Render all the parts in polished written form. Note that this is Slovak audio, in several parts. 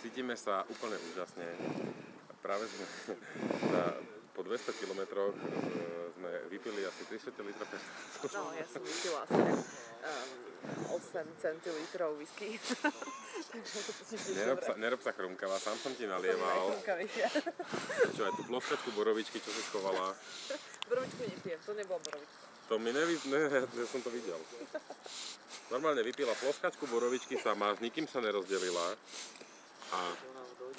cítime sa úplne úžasne. Práve sme po 200 kilometroch sme vypili asi 300 litrov. No, ja som vypila asi 8 centilitrov whisky. Nerob sa chrumkavá, sám som ti nalieval. Čo, aj tú ploskačku borovičky, čo si schovala? Borovičku nepijem, to nebola borovička. To mi ja som to videl. Normálne vypila ploskačku borovičky sama, s nikým sa nerozdelila.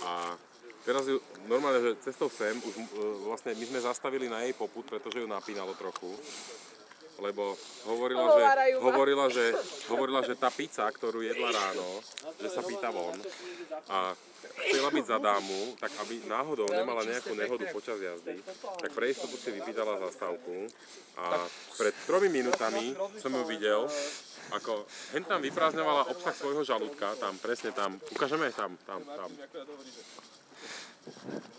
A teraz ju normálne, že cestou sem, už vlastne my sme zastavili na jej popud, pretože ju napínalo trochu. Lebo hovorila, že tá pizza, ktorú jedla ráno, že sa pýta von a chcela byť za dámu, tak aby náhodou nemala nejakú nehodu počas jazdy, tak pre istotu si vypýtala zastávku a pred 3 minútami som ju videl, ako hen tam vyprázdňovala obsah svojho žalúdka, tam, presne tam, ukážeme tam.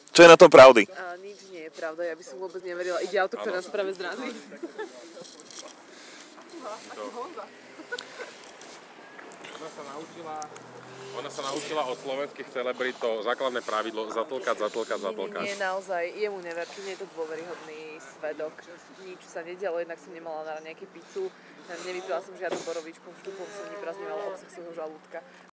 Čo je na tom pravdy? Nič nie je pravda, ja by som vôbec neverila. Ide auto, ktoré nás práve zrazí. Ona sa naučila od slovenských celebrit to základné pravidlo zatlkať. Nie, naozaj, jemu never, nie je to dôveryhodný svedok. Nič sa nedialo, jednak som nemala na nejakú pizzu, nevypila som žiadnu borovičku, vždykom som vyprázdňovala obsah svojho žalúdka.